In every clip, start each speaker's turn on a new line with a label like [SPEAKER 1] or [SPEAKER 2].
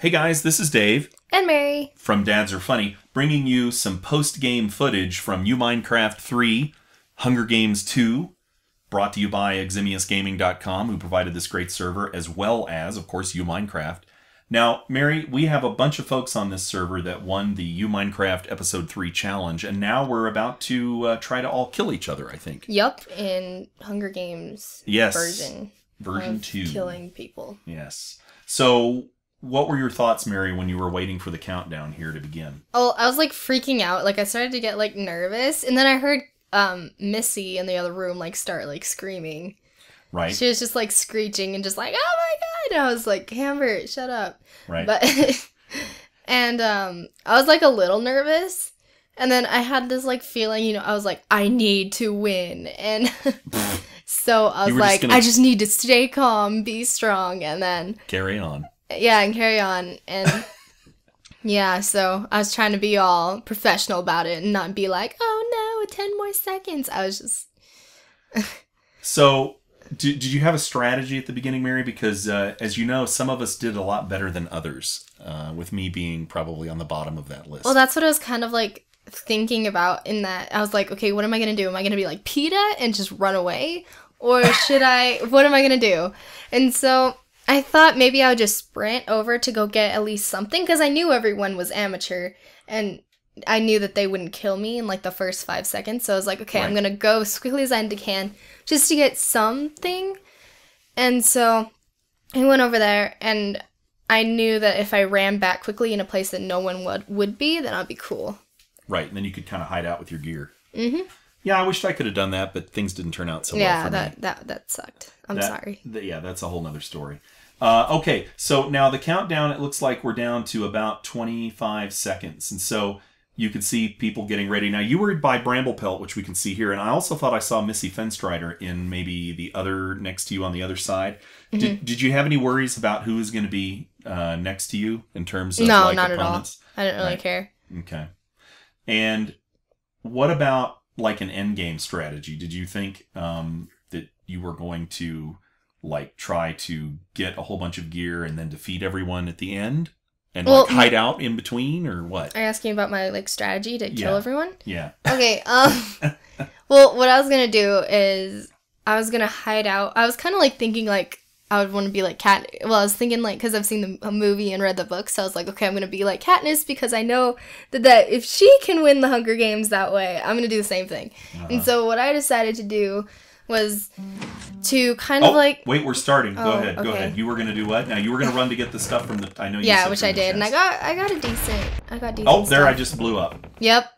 [SPEAKER 1] Hey guys, this is Dave.
[SPEAKER 2] And Mary.
[SPEAKER 1] From dadsRfunny, bringing you some post-game footage from Minecraft 3, Hunger Games 2, brought to you by eximiumgaming.com, who provided this great server, as well as, of course, Minecraft. Now, Mary, we have a bunch of folks on this server that won the Minecraft Episode 3 challenge, and now we're about to try to all kill each other, I think.
[SPEAKER 2] Yup, in Hunger Games version
[SPEAKER 1] of
[SPEAKER 2] 2. Killing people.
[SPEAKER 1] Yes. So, what were your thoughts, Mary, when you were waiting for the countdown here to begin?
[SPEAKER 2] Oh, I was like freaking out. Like I started to get like nervous, and then I heard Missy in the other room like start like screaming.
[SPEAKER 1] Right.
[SPEAKER 2] She was just like screeching and just like, "Oh my god!" And I was like, "Amber, shut up."
[SPEAKER 1] Right.
[SPEAKER 2] But and I was like a little nervous, and then I had this like feeling, I was like, I need to win, and so I was like, I just need to stay calm, be strong, and then
[SPEAKER 1] carry on.
[SPEAKER 2] Yeah, and carry on. And yeah, so I was trying to be all professional about it and not be like, oh no, 10 more seconds. I was just...
[SPEAKER 1] So, did you have a strategy at the beginning, Mary? Because, as you know, some of us did a lot better than others, with me being probably on the bottom of that list.
[SPEAKER 2] Well, that's what I was kind of like thinking about in that. I was like, okay, what am I going to do? Am I going to be like PETA and just run away? Or should what am I going to do? And so... I thought maybe I would just sprint over to go get at least something, because I knew everyone was amateur, and I knew that they wouldn't kill me in like the first 5 seconds, so I was like, okay, right. I'm going to go as quickly as I can just to get something. And so I went over there, and I knew that if I ran back quickly in a place that no one would be, then I'd be cool.
[SPEAKER 1] Right, and then you could kind of hide out with your gear.
[SPEAKER 2] Mm-hmm.
[SPEAKER 1] Yeah, I wished I could have done that, but things didn't turn out so well for me.
[SPEAKER 2] Yeah, that sucked. I'm sorry.
[SPEAKER 1] Yeah, that's a whole nother story. Okay, so now the countdown, it looks like we're down to about 25 seconds. And so you can see people getting ready. Now, you were by Bramble Pelt, which we can see here. And I also thought I saw Missy Fenstrider in maybe the other, next to you on the other side. Mm-hmm. Did you have any worries about who is going to be next to you in terms of
[SPEAKER 2] No,
[SPEAKER 1] like,
[SPEAKER 2] not
[SPEAKER 1] opponents?
[SPEAKER 2] At all. I didn't really care.
[SPEAKER 1] Okay. And what about like an endgame strategy? Did you think that you were going to like try to get a whole bunch of gear and then defeat everyone at the end and like hide out in between, or what?
[SPEAKER 2] Are you asking about my like strategy to kill everyone?
[SPEAKER 1] Yeah.
[SPEAKER 2] Okay. Well, what I was gonna do is I was gonna hide out. I was kind of like thinking like I would want to be like I was thinking like, because I've seen the movie and read the book, so I was like, okay, I'm gonna be like Katniss, because I know that if she can win the Hunger Games that way, I'm gonna do the same thing. And so what I decided to do was to kind of like...
[SPEAKER 1] Wait, we're starting. Go ahead. Okay. Go ahead. You were going to do what? Now, you were going to run to get the stuff from the... I know you said
[SPEAKER 2] which I did. And I got a decent...
[SPEAKER 1] Oh, there, I just blew up.
[SPEAKER 2] Yep.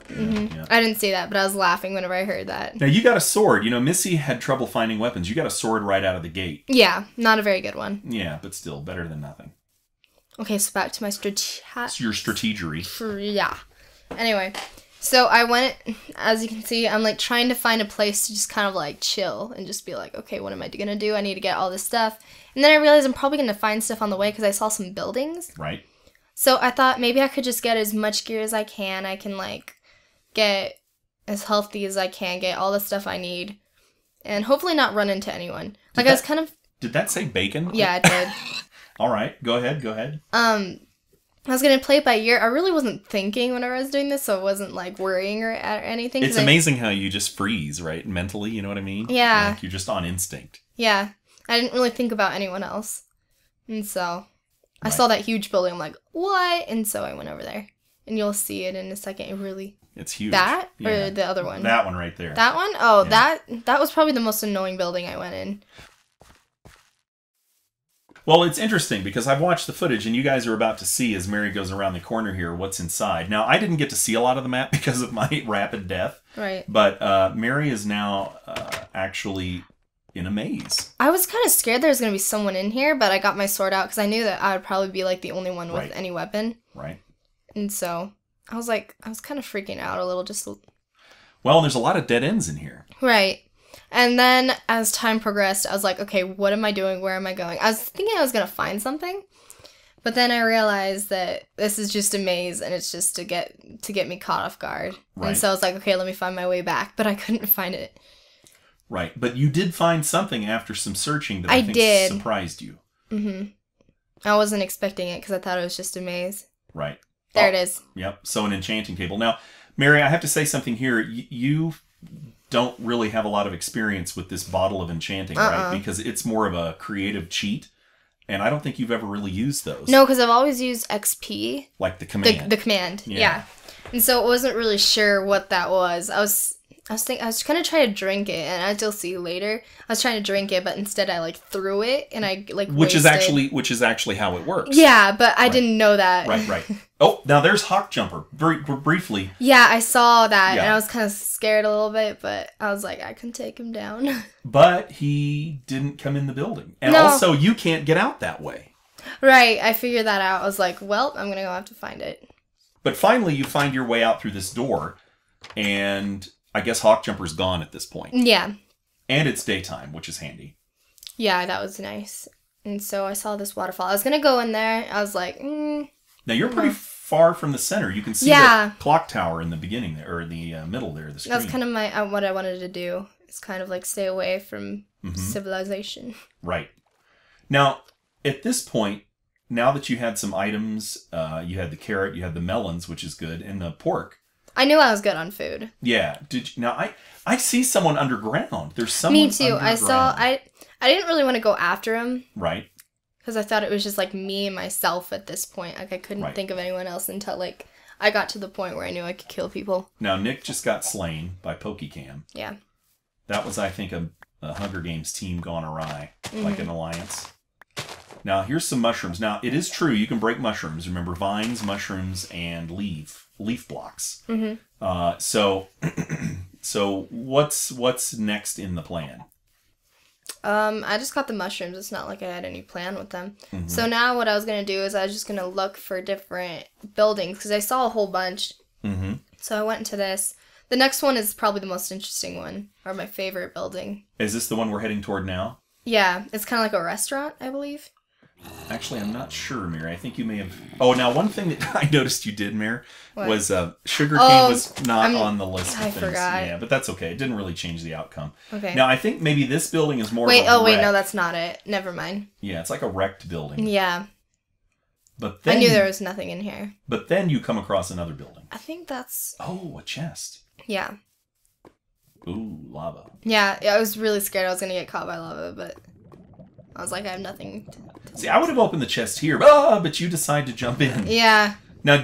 [SPEAKER 2] Mm-hmm. Yeah. I didn't see that, but I was laughing whenever I heard that.
[SPEAKER 1] Now, you got a sword. Missy had trouble finding weapons. You got a sword right out of the gate.
[SPEAKER 2] Yeah, not a very good one.
[SPEAKER 1] Yeah, but still, better than nothing.
[SPEAKER 2] Okay, so back to my
[SPEAKER 1] your strategery.
[SPEAKER 2] Yeah. Anyway, so I went, as you can see, I'm like trying to find a place to just kind of like chill and just be like, okay, what am I going to do? I need to get all this stuff. And then I realized I'm probably going to find stuff on the way because I saw some buildings.
[SPEAKER 1] Right.
[SPEAKER 2] So I thought maybe I could just get as much gear as I can. I can like... get as healthy as I can, get all the stuff I need, and hopefully not run into anyone. Like I was kind of...
[SPEAKER 1] Did that say bacon?
[SPEAKER 2] Yeah, it did.
[SPEAKER 1] All right, go ahead.
[SPEAKER 2] I was going to play it by ear. I really wasn't thinking whenever I was doing this, so I wasn't like worrying or anything.
[SPEAKER 1] It's amazing how you just freeze, right? Mentally, you know what I mean?
[SPEAKER 2] Yeah.
[SPEAKER 1] Like you're just on instinct.
[SPEAKER 2] Yeah. I didn't really think about anyone else. And so I saw that huge building. I'm like, what? And so I went over there. And you'll see it in a second.
[SPEAKER 1] It's huge.
[SPEAKER 2] That? Or the other one?
[SPEAKER 1] That one right there.
[SPEAKER 2] That one? Oh, yeah. That was probably the most annoying building I went in.
[SPEAKER 1] Well, it's interesting because I've watched the footage and you guys are about to see as Mary goes around the corner here what's inside. Now, I didn't get to see a lot of the map because of my rapid death.
[SPEAKER 2] Right.
[SPEAKER 1] But Mary is now actually in a maze.
[SPEAKER 2] I was kind of scared there was going to be someone in here, but I got my sword out because I knew that I would probably be like the only one with any weapon.
[SPEAKER 1] Right.
[SPEAKER 2] And so... I was kind of freaking out a little, just...
[SPEAKER 1] Well, there's a lot of dead ends in here.
[SPEAKER 2] Right. And then, as time progressed, I was like, okay, what am I doing? Where am I going? I was thinking I was going to find something, But then I realized that this is just a maze, and it's just to get me caught off guard.
[SPEAKER 1] Right.
[SPEAKER 2] And so I was like, okay, let me find my way back. But I couldn't find it.
[SPEAKER 1] Right. But you did find something after some searching that I think surprised you.
[SPEAKER 2] Mm-hmm. I wasn't expecting it because I thought it was just a maze.
[SPEAKER 1] Right.
[SPEAKER 2] There it is.
[SPEAKER 1] Yep. So an enchanting table. Now, Mary, I have to say something here. You don't really have a lot of experience with this bottle of enchanting, right? Because it's more of a creative cheat. And I don't think you've ever really used those.
[SPEAKER 2] No, because I've always used XP.
[SPEAKER 1] Like the command.
[SPEAKER 2] The command, yeah. And so I wasn't really sure what that was. I was gonna try to drink it, and as you'll see later, I was trying to drink it, but instead I threw it, and I
[SPEAKER 1] which is actually how it works.
[SPEAKER 2] Yeah, but I didn't know that.
[SPEAKER 1] Right. Oh, now there's Hawk Jumper. Very briefly.
[SPEAKER 2] Yeah, I saw that, and I was kind of scared a little bit, but I was like, I can take him down.
[SPEAKER 1] But he didn't come in the building, and also you can't get out that way.
[SPEAKER 2] Right, I figured that out. I was like, well, I'm gonna go have to find it. But
[SPEAKER 1] finally, you find your way out through this door, and I guess Hawk Jumper's gone at this point.
[SPEAKER 2] Yeah.
[SPEAKER 1] And it's daytime, which is handy.
[SPEAKER 2] Yeah, that was nice. And so I saw this waterfall. I was going to go in there. I was like, Now,
[SPEAKER 1] you're pretty far from the center. You can see the clock tower in the beginning there, or the middle there, the screen.
[SPEAKER 2] That's kind of what I wanted to do. It's kind of like stay away from civilization.
[SPEAKER 1] Right. Now, at this point, now that you had some items, you had the carrot, you had the melons, which is good, and the pork.
[SPEAKER 2] I knew I was good on food.
[SPEAKER 1] Yeah. Now I see someone underground. There's someone.
[SPEAKER 2] Me too.
[SPEAKER 1] Underground.
[SPEAKER 2] I didn't really want to go after him.
[SPEAKER 1] Right.
[SPEAKER 2] Because I thought it was just like me and myself at this point. Like I couldn't think of anyone else until like I got to the point where I knew I could kill people.
[SPEAKER 1] Now Nick just got slain by PokeCam.
[SPEAKER 2] Yeah.
[SPEAKER 1] That was, I think, a Hunger Games team gone awry, like an alliance. Now here's some mushrooms. Now it is true you can break mushrooms. Remember, vines, mushrooms, and leaf blocks. So what's next in the plan?
[SPEAKER 2] I just got the mushrooms. It's not like I had any plan with them. So now what I was gonna do is I was just gonna look for different buildings because I saw a whole bunch. So I went into this. The next one is probably the most interesting one, or my favorite building.
[SPEAKER 1] Is this the one we're heading toward now?
[SPEAKER 2] Yeah, it's kind of like a restaurant, I believe.
[SPEAKER 1] Actually, I'm not sure, Mir. I think you may have... Oh, now one thing that I noticed you did, Mir, was sugarcane was not on the list of things. I
[SPEAKER 2] forgot.
[SPEAKER 1] Yeah, but that's okay. It didn't really change the outcome.
[SPEAKER 2] Okay.
[SPEAKER 1] Now, I think maybe this building is more of a wreck.
[SPEAKER 2] No, that's not it. Never mind.
[SPEAKER 1] Yeah, it's like a wrecked building.
[SPEAKER 2] Yeah.
[SPEAKER 1] But then,
[SPEAKER 2] I knew there was nothing in here.
[SPEAKER 1] But then you come across another building.
[SPEAKER 2] I think that's...
[SPEAKER 1] Oh, a chest.
[SPEAKER 2] Yeah.
[SPEAKER 1] Ooh, lava.
[SPEAKER 2] Yeah, I was really scared I was going to get caught by lava, but... I was like, I have nothing to
[SPEAKER 1] See, I would have opened the chest here, but you decide to jump in.
[SPEAKER 2] Yeah.
[SPEAKER 1] Now,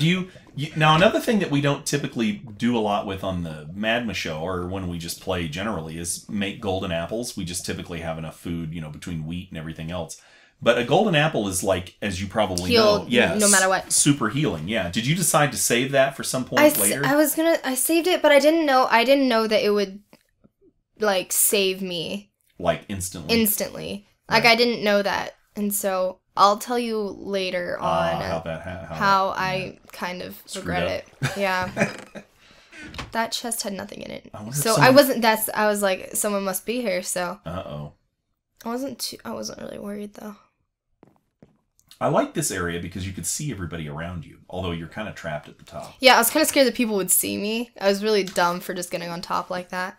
[SPEAKER 1] now, another thing that we don't typically do a lot with on the Madma show, or when we just play generally, is make golden apples. We just typically have enough food, between wheat and everything else. But a golden apple is like, as you probably know, yes,
[SPEAKER 2] no matter what,
[SPEAKER 1] super healing. Yeah. Did you decide to save that for some point later?
[SPEAKER 2] I saved it, but I didn't know that it would like save me
[SPEAKER 1] like instantly.
[SPEAKER 2] Like, I didn't know that. And so I'll tell you later on how I kind of regret it. Yeah. That chest had nothing in it. I was like, someone must be here, so.
[SPEAKER 1] Uh-oh.
[SPEAKER 2] I wasn't really worried, though.
[SPEAKER 1] I like this area because you could see everybody around you, although you're kind of trapped at the top.
[SPEAKER 2] Yeah, I was kind of scared that people would see me. I was really dumb for just getting on top like that.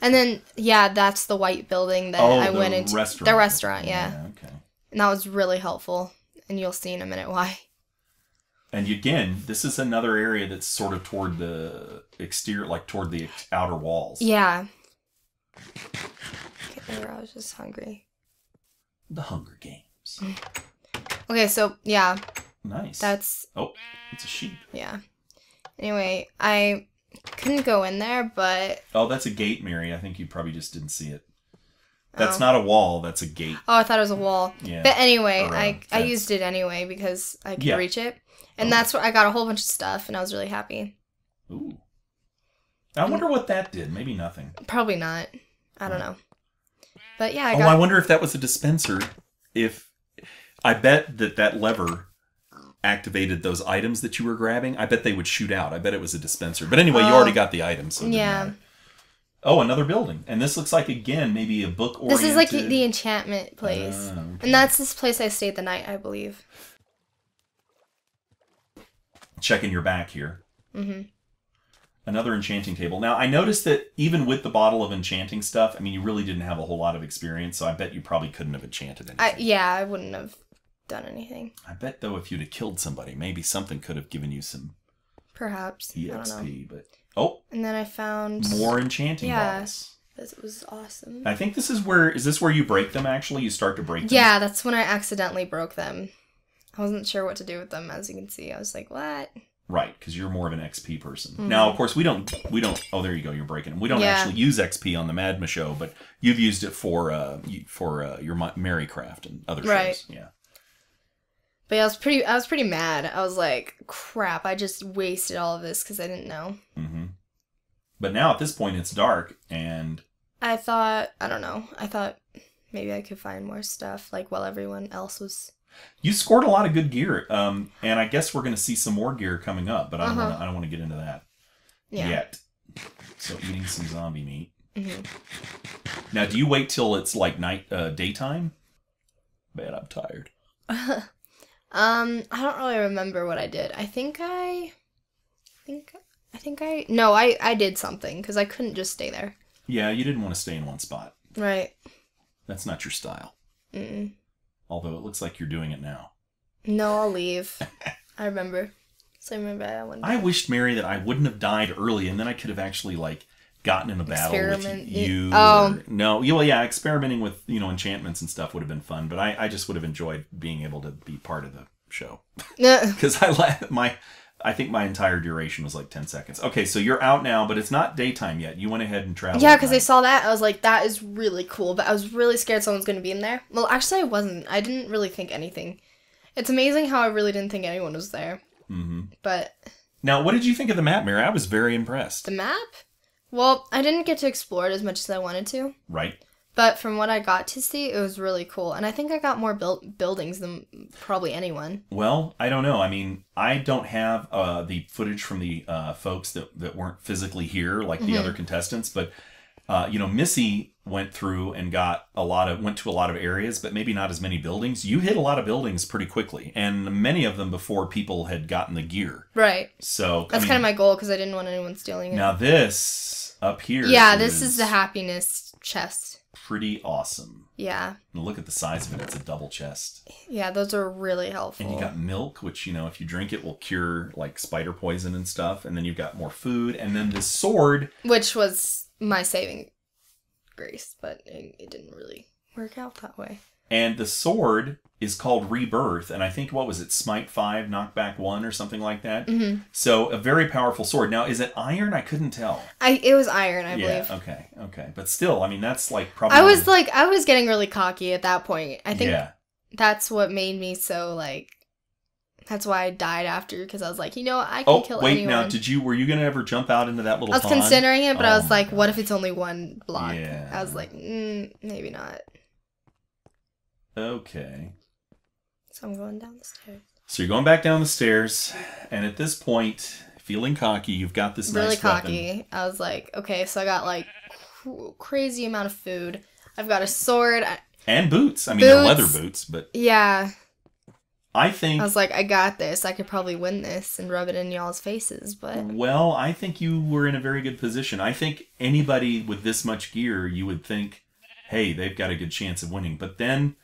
[SPEAKER 2] And then, yeah, that's the white building that I went into. The restaurant, yeah.
[SPEAKER 1] Okay.
[SPEAKER 2] And that was really helpful. And you'll see in a minute why.
[SPEAKER 1] And again, this is another area that's sort of toward the exterior, like toward the outer walls.
[SPEAKER 2] Yeah. I was just hungry.
[SPEAKER 1] The Hunger Games.
[SPEAKER 2] Okay, so, yeah.
[SPEAKER 1] Nice. Oh, it's a sheep.
[SPEAKER 2] Yeah. Anyway, I couldn't go in there, but...
[SPEAKER 1] Oh, that's a gate, Mary. I think you probably just didn't see it. That's not a wall. That's a gate.
[SPEAKER 2] Oh, I thought it was a wall.
[SPEAKER 1] Yeah.
[SPEAKER 2] But anyway, I used it anyway because I could reach it. And that's where I got a whole bunch of stuff, and I was really happy.
[SPEAKER 1] Ooh. I wonder what that did. Maybe nothing.
[SPEAKER 2] Probably not. I don't know. But yeah,
[SPEAKER 1] I wonder if that was a dispenser. I bet that lever activated those items that you were grabbing. I bet they would shoot out. I bet it was a dispenser. But anyway, you already got the items. So yeah. Oh, another building. And this looks like, again, maybe a book-oriented...
[SPEAKER 2] This is like the enchantment place. Okay. And that's this place I stayed the night, I believe.
[SPEAKER 1] checking your back here. Mm-hmm. Another enchanting table. Now, I noticed that even with the bottle of enchanting stuff, I mean, you really didn't have a whole lot of experience, so I bet you probably couldn't have enchanted anything.
[SPEAKER 2] I wouldn't have done anything.
[SPEAKER 1] I bet, though, if you'd have killed somebody, maybe something could have given you some
[SPEAKER 2] Perhaps.
[SPEAKER 1] EXP.
[SPEAKER 2] I don't know.
[SPEAKER 1] But
[SPEAKER 2] and then I found
[SPEAKER 1] more enchanting bottles.
[SPEAKER 2] This was awesome.
[SPEAKER 1] I think this is where you break them, actually? You start to break them?
[SPEAKER 2] Yeah, that's when I accidentally broke them. I wasn't sure what to do with them, as you can see. I was like, what?
[SPEAKER 1] Right, because you're more of an XP person. Mm-hmm. Now, of course, we don't. Oh, there you go. You're breaking them. We don't actually use XP on the Madma show, but you've used it for your Marycraft and other shows. Yeah.
[SPEAKER 2] But yeah, I was pretty mad. I was like, crap! I just wasted all of this because I didn't know.
[SPEAKER 1] Mm-hmm. But now at this point, it's dark, and
[SPEAKER 2] I thought maybe I could find more stuff, like while everyone else was.
[SPEAKER 1] You scored a lot of good gear, and I guess we're going to see some more gear coming up, but I don't want to get into that yet. So eating some zombie meat. Mm-hmm. Now, do you wait till it's like daytime? Man, I'm tired.
[SPEAKER 2] I don't really remember what I did. I did something because I couldn't just stay there.
[SPEAKER 1] Yeah, you didn't want to stay in one spot.
[SPEAKER 2] Right.
[SPEAKER 1] That's not your style. Mm-mm. Although it looks like you're doing it now.
[SPEAKER 2] No, I'll leave. I remember. So I remember that one.
[SPEAKER 1] I wished, Mary, that I wouldn't have died early, and then I could have actually gotten in a battle with you.
[SPEAKER 2] Oh.
[SPEAKER 1] Experimenting with enchantments and stuff would have been fun, but I just would have enjoyed being able to be part of the show. Because I think my entire duration was like 10 seconds. Okay, so you're out now, but it's not daytime yet. You went ahead and traveled.
[SPEAKER 2] Yeah, because I saw that. I was like, that is really cool. But I was really scared someone's going to be in there. Well, actually, I wasn't. I didn't really think anything. It's amazing how I really didn't think anyone was there. Mm-hmm. But...
[SPEAKER 1] Now, what did you think of the map, Mary? I was very impressed.
[SPEAKER 2] The map? Well, I didn't get to explore it as much as I wanted to.
[SPEAKER 1] Right.
[SPEAKER 2] But from what I got to see, it was really cool. And I think I got more buildings than probably anyone.
[SPEAKER 1] Well, I don't know. I mean, I don't have the footage from the folks that weren't physically here, like the other contestants. But, Missy went through and went to a lot of areas, but maybe not as many buildings. You hit a lot of buildings pretty quickly. And many of them before people had gotten the gear.
[SPEAKER 2] Right.
[SPEAKER 1] So
[SPEAKER 2] that's kind of my goal, because I didn't want anyone stealing it.
[SPEAKER 1] Now this up here.
[SPEAKER 2] Yeah, this is the happiness chest.
[SPEAKER 1] Pretty awesome.
[SPEAKER 2] Yeah.
[SPEAKER 1] And look at the size of it. It's a double chest.
[SPEAKER 2] Yeah, those are really helpful.
[SPEAKER 1] And you got milk, which, if you drink it, will cure, spider poison and stuff. And then you've got more food. And then this sword.
[SPEAKER 2] Which was my saving grace, but it didn't really work out that way.
[SPEAKER 1] And the sword is called Rebirth. And I think, what was it? Smite 5, Knockback 1 or something like that. Mm-hmm. So a very powerful sword. Now, is it iron? I couldn't tell.
[SPEAKER 2] It was iron, I believe.
[SPEAKER 1] Yeah, okay. But still, I mean, that's probably...
[SPEAKER 2] I was getting really cocky at that point. I think that's what made me so, that's why I died after, because I was like, I can kill anyone.
[SPEAKER 1] Now, were you going to ever jump out into that little pond?
[SPEAKER 2] I was considering it, but I was like, what if it's only one block? Yeah. I was like, maybe not.
[SPEAKER 1] Okay.
[SPEAKER 2] So I'm going down the stairs.
[SPEAKER 1] So you're going back down the stairs, and at this point, feeling cocky, you've got this
[SPEAKER 2] really
[SPEAKER 1] nice
[SPEAKER 2] cocky.
[SPEAKER 1] weapon.
[SPEAKER 2] I was like, okay, so I got crazy amount of food. I've got a sword.
[SPEAKER 1] And boots. I mean, they're leather boots, but...
[SPEAKER 2] Yeah.
[SPEAKER 1] I was
[SPEAKER 2] like, I got this. I could probably win this and rub it in y'all's faces, but...
[SPEAKER 1] Well, I think you were in a very good position. I think anybody with this much gear, you would think, hey, they've got a good chance of winning. But then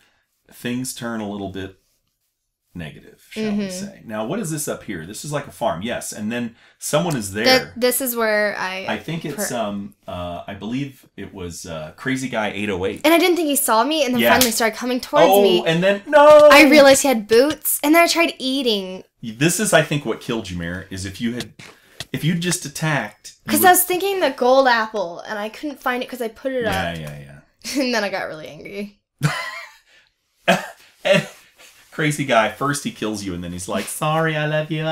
[SPEAKER 1] things turn a little bit negative, shall we say. Now, what is this up here? This is like a farm, yes. And then someone is there.
[SPEAKER 2] This is where
[SPEAKER 1] I think it's, I believe it was Crazy Guy 808.
[SPEAKER 2] And I didn't think he saw me, and then finally started coming towards me.
[SPEAKER 1] Oh, and then, no!
[SPEAKER 2] I realized he had boots, and then I tried eating.
[SPEAKER 1] This is, I think, what killed you, Mare, is if you'd just attacked...
[SPEAKER 2] Because I was thinking the gold apple, and I couldn't find it because I put it up.
[SPEAKER 1] Yeah.
[SPEAKER 2] And then I got really angry.
[SPEAKER 1] And Crazy Guy, first he kills you, and then he's like, sorry, I love you.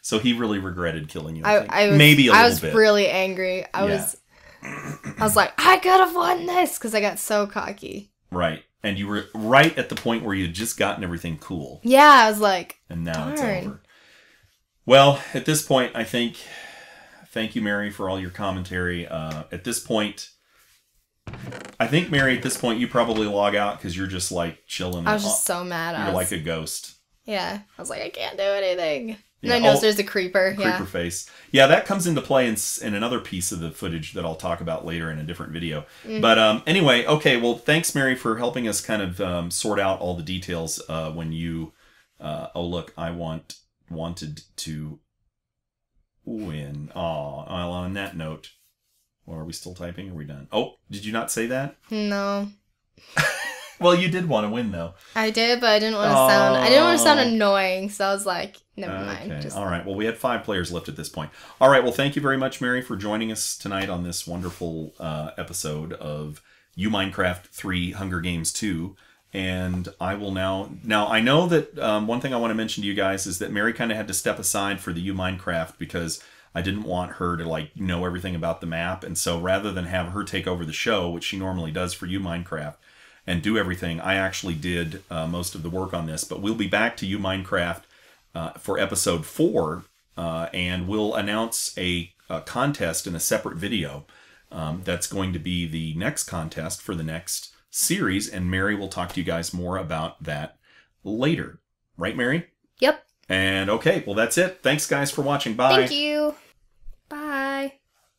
[SPEAKER 1] So he really regretted killing you. Maybe a little bit.
[SPEAKER 2] I was really angry. I was like, I could have won this, because I got so cocky.
[SPEAKER 1] Right. And you were right at the point where you had just gotten everything cool.
[SPEAKER 2] Yeah, I was like,
[SPEAKER 1] and now
[SPEAKER 2] darn.
[SPEAKER 1] It's over. Well, at this point, I think, thank you, Mary, for all your commentary. At this point, I think, Mary, at this point, you probably log out because you're just chilling.
[SPEAKER 2] I was just so mad.
[SPEAKER 1] You're like a ghost.
[SPEAKER 2] Yeah. I was like, I can't do anything. And I noticed there's a creeper.
[SPEAKER 1] Creeper face. Yeah, that comes into play in another piece of the footage that I'll talk about later in a different video. But anyway, okay, well, thanks, Mary, for helping us kind of sort out all the details when you... oh, look, I wanted to win. Oh, well, on that note... Well, are we still typing? Are we done? Oh, did you not say that?
[SPEAKER 2] No.
[SPEAKER 1] Well, you did want to win, though.
[SPEAKER 2] I did, but I didn't want to sound... I didn't want to sound annoying, so I was like, never mind.
[SPEAKER 1] Just... All right. Well, we had 5 players left at this point. All right. Well, thank you very much, Mary, for joining us tonight on this wonderful episode of You Minecraft 3 Hunger Games 2. And I will now... Now, I know that one thing I want to mention to you guys is that Mary kind of had to step aside for the You Minecraft because I didn't want her to, like, know everything about the map. And so rather than have her take over the show, which she normally does for You Minecraft, and do everything, I actually did most of the work on this. But we'll be back to You Minecraft for episode 4, and we'll announce a contest in a separate video. That's going to be the next contest for the next series, and Mary will talk to you guys more about that later. Right, Mary?
[SPEAKER 2] Yep.
[SPEAKER 1] And okay, well, that's it. Thanks, guys, for watching. Bye.
[SPEAKER 2] Thank you.